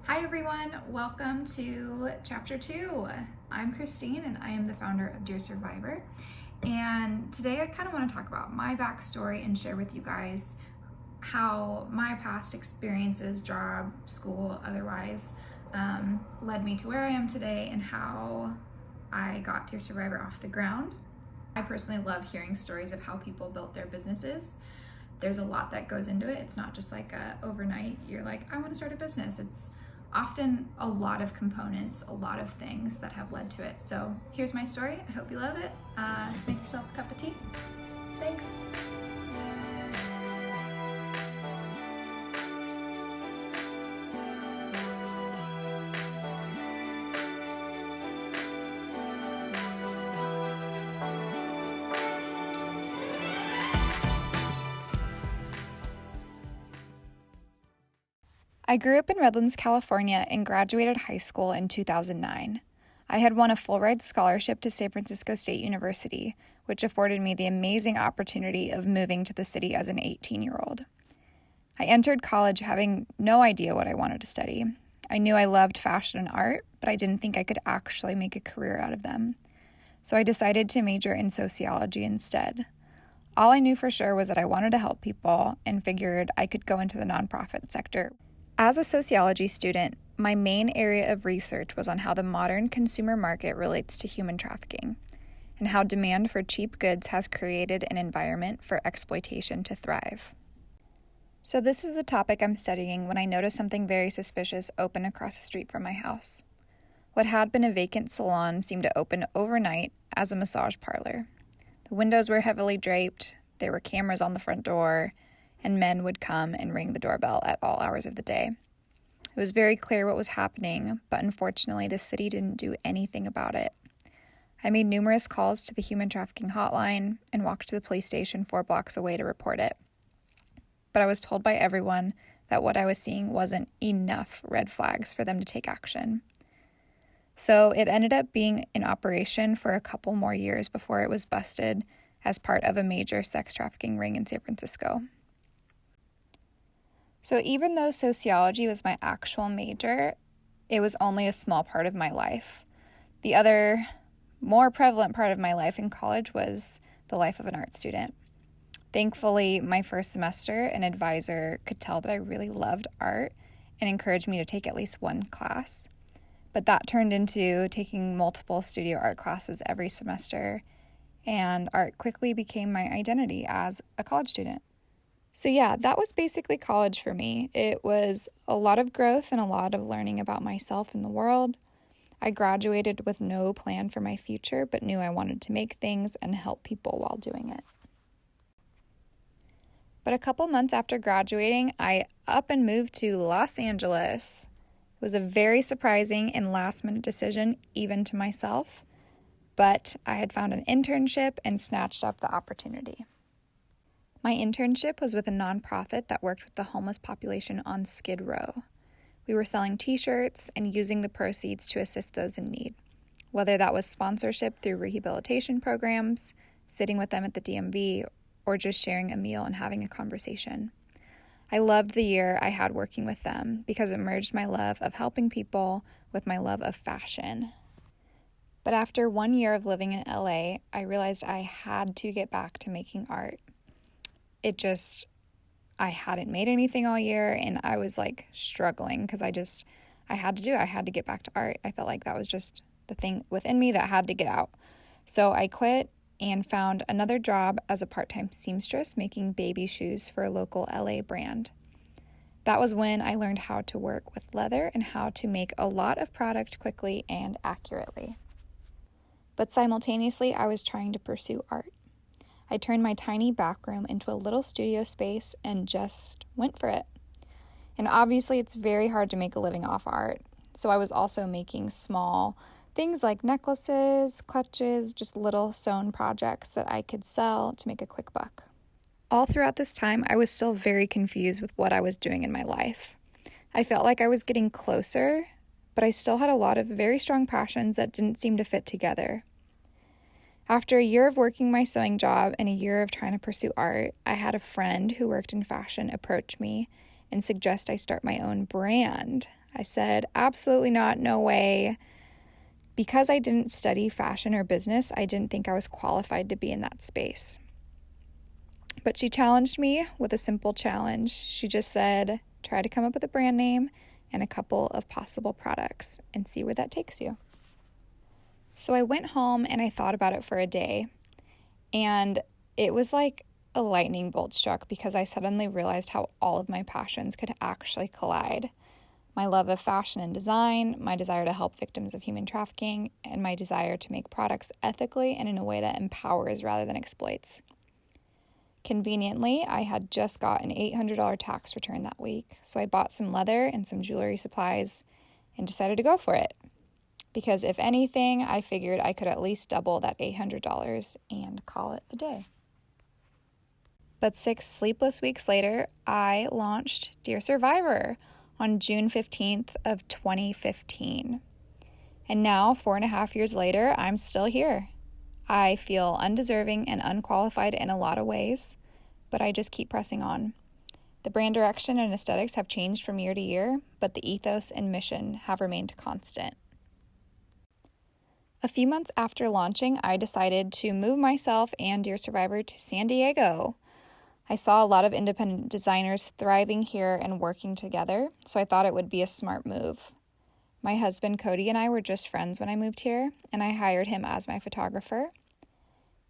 Hi everyone, welcome to Chapter 2. I'm Christine and I am the founder of Dear Survivor. And today I kind of want to talk about my backstory and share with you guys how my past experiences, job, school, otherwise, led me to where I am today and how I got Dear Survivor off the ground. I personally love hearing stories of how people built their businesses. There's a lot that goes into it. It's not just like overnight, you're like, I want to start a business. It's often a lot of components, a lot of things that have led to it. So here's my story. I hope you love it. Make yourself a cup of tea. Thanks. I grew up in Redlands, California, and graduated high school in 2009. I had won a full-ride scholarship to San Francisco State University, which afforded me the amazing opportunity of moving to the city as an 18-year-old. I entered college having no idea what I wanted to study. I knew I loved fashion and art, but I didn't think I could actually make a career out of them. So I decided to major in sociology instead. All I knew for sure was that I wanted to help people and figured I could go into the nonprofit sector. As a sociology student, my main area of research was on how the modern consumer market relates to human trafficking, and how demand for cheap goods has created an environment for exploitation to thrive. So this is the topic I'm studying when I noticed something very suspicious open across the street from my house. What had been a vacant salon seemed to open overnight as a massage parlor. The windows were heavily draped, there were cameras on the front door, and men would come and ring the doorbell at all hours of the day. It was very clear what was happening, but unfortunately the city didn't do anything about it. I made numerous calls to the human trafficking hotline and walked to the police station 4 blocks away to report it. But I was told by everyone that what I was seeing wasn't enough red flags for them to take action. So it ended up being in operation for a couple more years before it was busted as part of a major sex trafficking ring in San Francisco. So even though sociology was my actual major, it was only a small part of my life. The other, more prevalent part of my life in college was the life of an art student. Thankfully, my first semester, an advisor could tell that I really loved art and encouraged me to take at least one class. But that turned into taking multiple studio art classes every semester, and art quickly became my identity as a college student. So yeah, that was basically college for me. It was a lot of growth and a lot of learning about myself and the world. I graduated with no plan for my future, but knew I wanted to make things and help people while doing it. But a couple months after graduating, I up and moved to Los Angeles. It was a very surprising and last-minute decision, even to myself, but I had found an internship and snatched up the opportunity. My internship was with a nonprofit that worked with the homeless population on Skid Row. We were selling t-shirts and using the proceeds to assist those in need, whether that was sponsorship through rehabilitation programs, sitting with them at the DMV, or just sharing a meal and having a conversation. I loved the year I had working with them because it merged my love of helping people with my love of fashion. But after 1 year of living in LA, I realized I had to get back to making art. I hadn't made anything all year, and I was like struggling because I had to get back to art. I felt like that was just the thing within me that had to get out. So I quit and found another job as a part-time seamstress making baby shoes for a local LA brand. That was when I learned how to work with leather and how to make a lot of product quickly and accurately. But simultaneously, I was trying to pursue art. I turned my tiny back room into a little studio space and just went for it. And obviously, it's very hard to make a living off art. So I was also making small things like necklaces, clutches, just little sewn projects that I could sell to make a quick buck. All throughout this time, I was still very confused with what I was doing in my life. I felt like I was getting closer, but I still had a lot of very strong passions that didn't seem to fit together. After a year of working my sewing job and a year of trying to pursue art, I had a friend who worked in fashion approach me and suggest I start my own brand. I said, absolutely not, no way. Because I didn't study fashion or business, I didn't think I was qualified to be in that space. But she challenged me with a simple challenge. She just said, try to come up with a brand name and a couple of possible products and see where that takes you. So I went home and I thought about it for a day, and it was like a lightning bolt struck because I suddenly realized how all of my passions could actually collide. My love of fashion and design, my desire to help victims of human trafficking, and my desire to make products ethically and in a way that empowers rather than exploits. Conveniently, I had just got an $800 tax return that week, so I bought some leather and some jewelry supplies and decided to go for it. Because if anything, I figured I could at least double that $800 and call it a day. But 6 sleepless weeks later, I launched Dear Survivor on June 15th of 2015. And now, 4.5 years later, I'm still here. I feel undeserving and unqualified in a lot of ways, but I just keep pressing on. The brand direction and aesthetics have changed from year to year, but the ethos and mission have remained constant. A few months after launching, I decided to move myself and Dear Survivor to San Diego. I saw a lot of independent designers thriving here and working together, so I thought it would be a smart move. My husband Cody and I were just friends when I moved here, and I hired him as my photographer.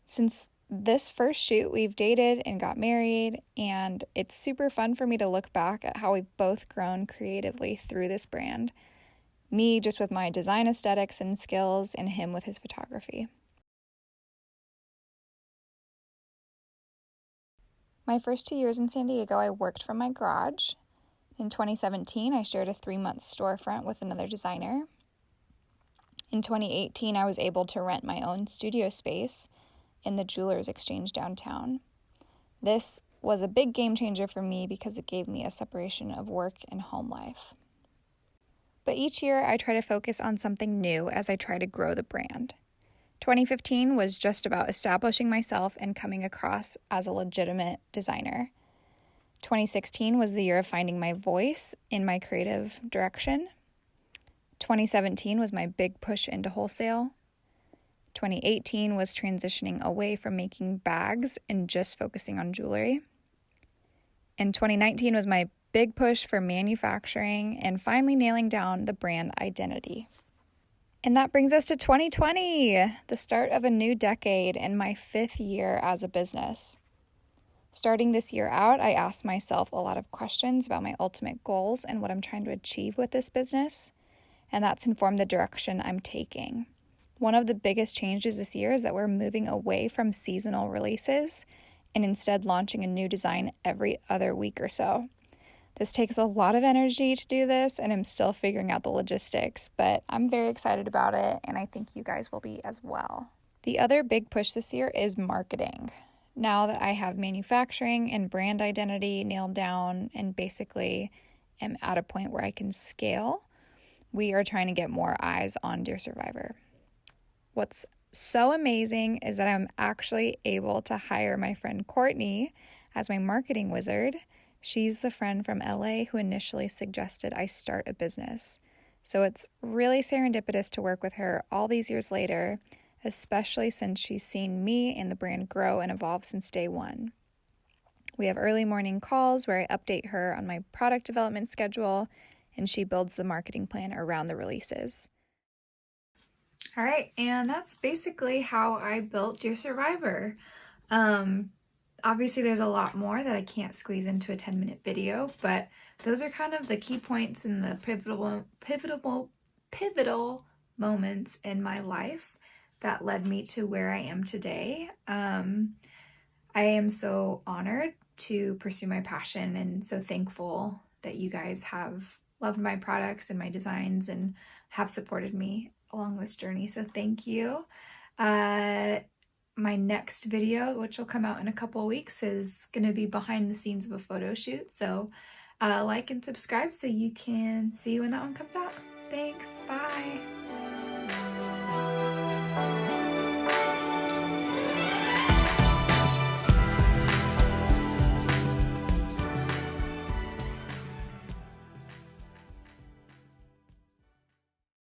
Since this first shoot, we've dated and got married, and it's super fun for me to look back at how we've both grown creatively through this brand. Me just with my design aesthetics and skills, and him with his photography. My first 2 years in San Diego, I worked from my garage. In 2017, I shared a 3-month storefront with another designer. In 2018, I was able to rent my own studio space in the Jewelers Exchange downtown. This was a big game changer for me because it gave me a separation of work and home life. But each year, I try to focus on something new as I try to grow the brand. 2015 was just about establishing myself and coming across as a legitimate designer. 2016 was the year of finding my voice in my creative direction. 2017 was my big push into wholesale. 2018 was transitioning away from making bags and just focusing on jewelry. And 2019 was my big push for manufacturing and finally nailing down the brand identity. And that brings us to 2020, the start of a new decade and my 5th year as a business. Starting this year out, I asked myself a lot of questions about my ultimate goals and what I'm trying to achieve with this business, and that's informed the direction I'm taking. One of the biggest changes this year is that we're moving away from seasonal releases and instead launching a new design every other week or so. This takes a lot of energy to do this, and I'm still figuring out the logistics, but I'm very excited about it, and I think you guys will be as well. The other big push this year is marketing. Now that I have manufacturing and brand identity nailed down and basically am at a point where I can scale, we are trying to get more eyes on Dear Survivor. What's so amazing is that I'm actually able to hire my friend Courtney as my marketing wizard. She's the friend from LA who initially suggested I start a business. So it's really serendipitous to work with her all these years later, especially since she's seen me and the brand grow and evolve since day one. We have early morning calls where I update her on my product development schedule, and she builds the marketing plan around the releases. All right, and that's basically how I built Dear Survivor. Obviously, there's a lot more that I can't squeeze into a 10-minute video, but those are kind of the key points and the pivotal moments in my life that led me to where I am today. I am so honored to pursue my passion and so thankful that you guys have loved my products and my designs and have supported me along this journey. So thank you. My next video, which will come out in a couple of weeks, is going to be behind the scenes of a photo shoot. So like and subscribe so you can see when that one comes out. Thanks. Bye.